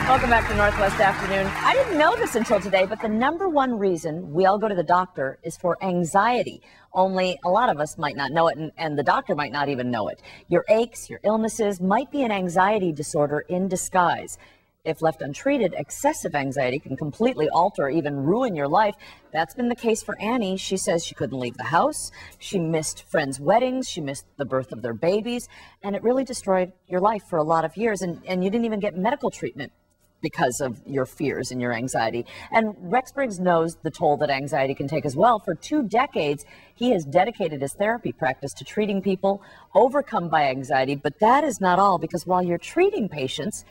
Welcome back to Northwest Afternoon. I didn't know this until today, but the #1 reason we all go to the doctor is for anxiety. Only a lot of us might not know it, and the doctor might not even know it. Your aches, your illnesses might be an anxiety disorder in disguise. If left untreated, excessive anxiety can completely alter or even ruin your life. That's been the case for Annie. She says she couldn't leave the house. She missed friends' weddings. She missed the birth of their babies. And it really destroyed your life for a lot of years. And you didn't even get medical treatment because of your fears and your anxiety. And Rex Briggs knows the toll that anxiety can take as well. For 2 decades, he has dedicated his therapy practice to treating people overcome by anxiety. But that is not all, because while you're treating patients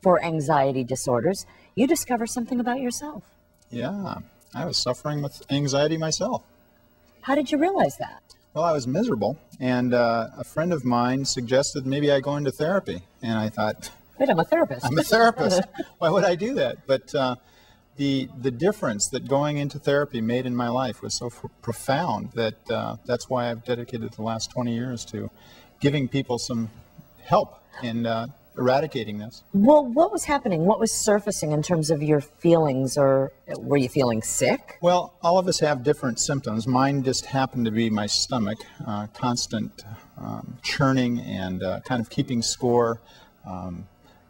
for anxiety disorders, you discover something about yourself. Yeah, I was suffering with anxiety myself. How did you realize that? Well, I was miserable, and a friend of mine suggested maybe I go into therapy. And I thought, wait, I'm a therapist. I'm a therapist. Why would I do that? But the difference that going into therapy made in my life was so profound that that's why I've dedicated the last 20 years to giving people some help in eradicating this. Well, what was happening? What was surfacing in terms of your feelings, or were you feeling sick? Well, all of us have different symptoms. Mine just happened to be my stomach, constant churning and kind of keeping score.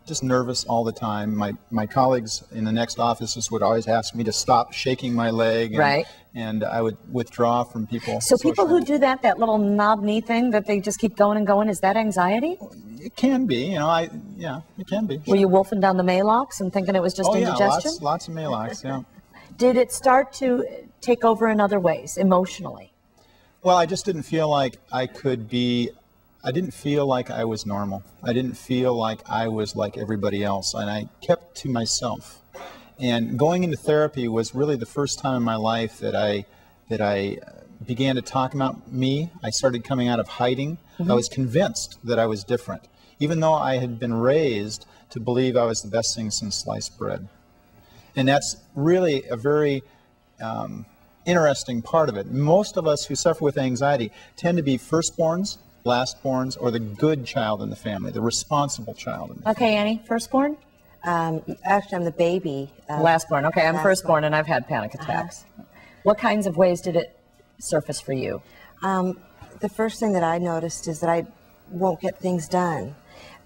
Just nervous all the time. My colleagues in the next offices would always ask me to stop shaking my leg, and, right, and I would withdraw from people. So people who do that little knob knee thing that they just keep going and going, is that anxiety? It can be, you know. Yeah, it can be. Were you wolfing down the Maalox and thinking it was just indigestion? Yeah, lots of Maalox, yeah. Did it start to take over in other ways, emotionally? Well, I just didn't feel like I could be. I didn't feel like I was normal. I didn't feel like I was like everybody else, and I kept to myself. And going into therapy was really the first time in my life that I began to talk about me. I started coming out of hiding. I was convinced that I was different, even though I had been raised to believe I was the best thing since sliced bread. And that's really a very interesting part of it. Most of us who suffer with anxiety tend to be firstborns, lastborns, or the good child in the family, the responsible child in the family. Okay, Annie, firstborn? Actually, I'm the baby. Lastborn. Okay, I'm firstborn, and I've had panic attacks. What kinds of ways did it surface for you? The first thing that I noticed is that I won't get things done.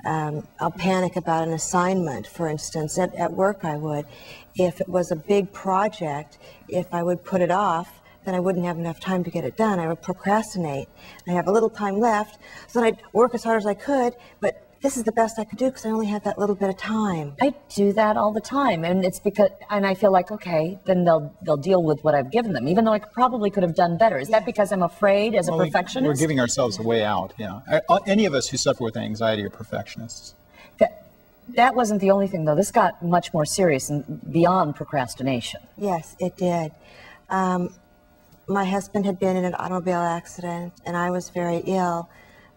I'll panic about an assignment, for instance. At work I would. If it was a big project, if I would put it off, then I wouldn't have enough time to get it done. I would procrastinate. I have a little time left, so then I'd work as hard as I could, but this is the best I could do because I only had that little bit of time. I do that all the time, and it's because, and I feel like, okay, then they'll deal with what I've given them, even though I probably could have done better. Is that because I'm afraid as a perfectionist? We're giving ourselves a way out, yeah. Any of us who suffer with anxiety are perfectionists. That wasn't the only thing, though. This got much more serious and beyond procrastination. Yes, it did. My husband had been in an automobile accident, and I was very ill,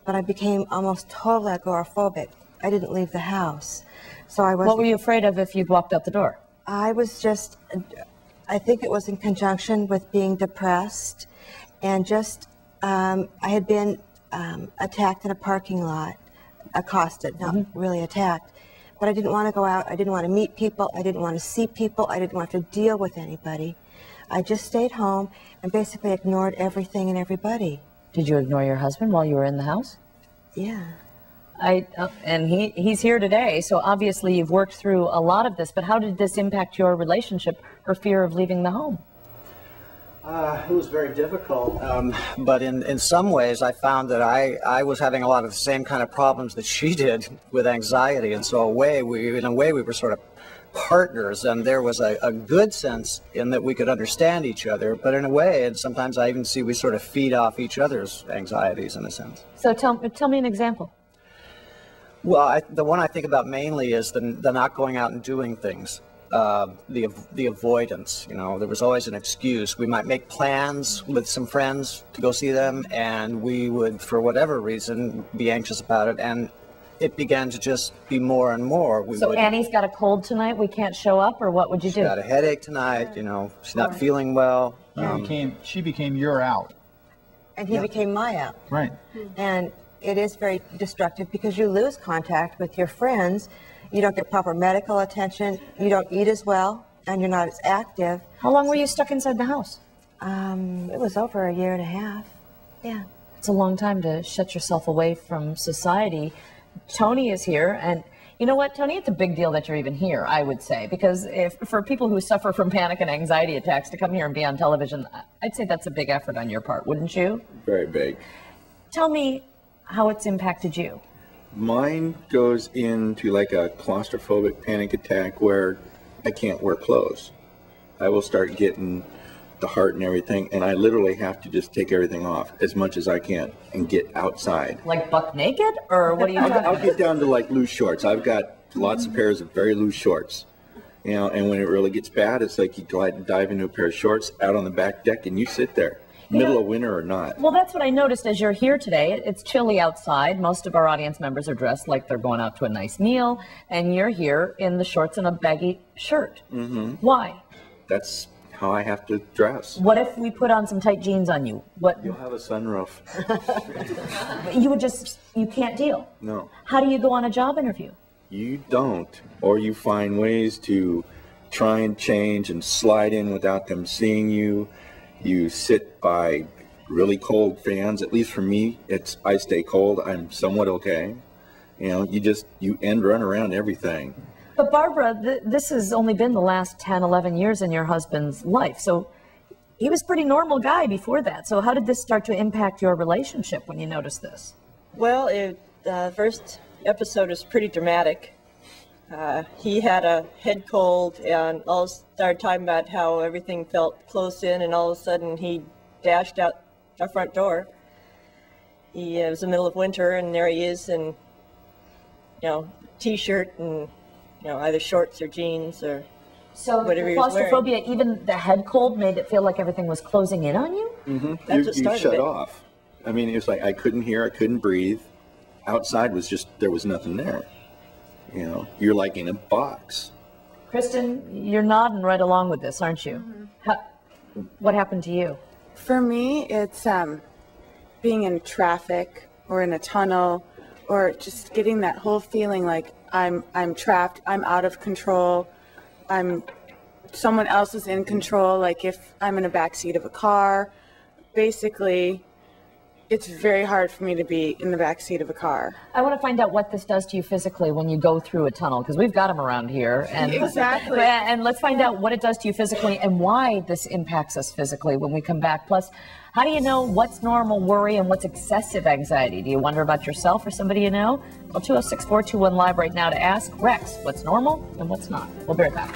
but I became almost totally agoraphobic. I didn't leave the house. So I was... What were you afraid of if you'd walked out the door? I was just, I think it was in conjunction with being depressed, and just, I had been attacked in a parking lot, accosted, not really attacked. But I didn't want to go out, I didn't want to meet people, I didn't want to see people, I didn't want to deal with anybody. I just stayed home and basically ignored everything and everybody. Did you ignore your husband while you were in the house? Yeah. And he's here today, so obviously you've worked through a lot of this, but how did this impact your relationship or fear of leaving the home? It was very difficult, but in some ways I found that I was having a lot of the same kind of problems that she did with anxiety, and so in a way we were sort of partners, and there was a good sense in that we could understand each other, but in a way, and sometimes I even see we sort of feed off each other's anxieties in a sense. So tell me an example. Well, the one I think about mainly is the not going out and doing things, the avoidance. You know, there was always an excuse. We might make plans with some friends to go see them, and we would, for whatever reason, be anxious about it, and it began to just be more and more. So Annie's got a cold tonight, we can't show up, or what would you do? She's got a headache tonight, you know, she's not feeling well. She became your out. And he became my out. Right. And it is very destructive because you lose contact with your friends you don't get proper medical attention, you don't eat as well, and you're not as active. How long were you stuck inside the house? It was over 1.5 years. Yeah. It's a long time to shut yourself away from society. Tony is here, and you know what, Tony? It's a big deal that you're even here, I would say, because for people who suffer from panic and anxiety attacks to come here and be on television, I'd say that's a big effort on your part, wouldn't you? Very big. Tell me how it's impacted you. Mine goes into like a claustrophobic panic attack where I can't wear clothes. I will start getting the heart and everything, and I literally have to just take everything off as much as I can and get outside. Like buck naked, or what are you talking about? I'll get down to like loose shorts. I've got lots of pairs of very loose shorts, you know, and when it really gets bad, it's like you dive into a pair of shorts out on the back deck and you sit there, middle of winter or not. Well, that's what I noticed as you're here today. It's chilly outside. Most of our audience members are dressed like they're going out to a nice meal, and you're here in the shorts and a baggy shirt. Mm-hmm. Why? That's how I have to dress. What if we put on some tight jeans on you? What? You'll have a sunroof. You can't deal. No. How do you go on a job interview? You don't, or you find ways to try and change and slide in without them seeing you. You sit by really cold fans. At least for me, I stay cold. I'm somewhat okay. You know, you end run around everything. But Barbara, this has only been the last 10, 11 years in your husband's life. So he was a pretty normal guy before that. So how did this start to impact your relationship when you noticed this? Well, the first episode was pretty dramatic. He had a head cold and all started talking about how everything felt close in, and all of a sudden he dashed out our front door. It was the middle of winter, and there he is in, t-shirt and, either shorts or jeans or whatever he was wearing. Claustrophobia, even the head cold, made it feel like everything was closing in on you? Mm-hmm. That's what started you shut it. off. I mean, it was like I couldn't hear, I couldn't breathe. Outside was there was nothing there. You know, you're like in a box. Kristen, you're nodding right along with this, aren't you? Mm-hmm. What happened to you? For me, it's being in traffic or in a tunnel, or just getting that whole feeling like I'm trapped, I'm out of control, someone else is in control, like if I'm in a back seat of a car. Basically, it's very hard for me to be in the back seat of a car. I want to find out what this does to you physically when you go through a tunnel, because we've got them around here. And exactly. And let's find out what it does to you physically and why this impacts us physically when we come back. Plus, how do you know what's normal worry and what's excessive anxiety? Do you wonder about yourself or somebody you know? Well, 206-421 live right now to ask Rex what's normal and what's not. We'll be right back.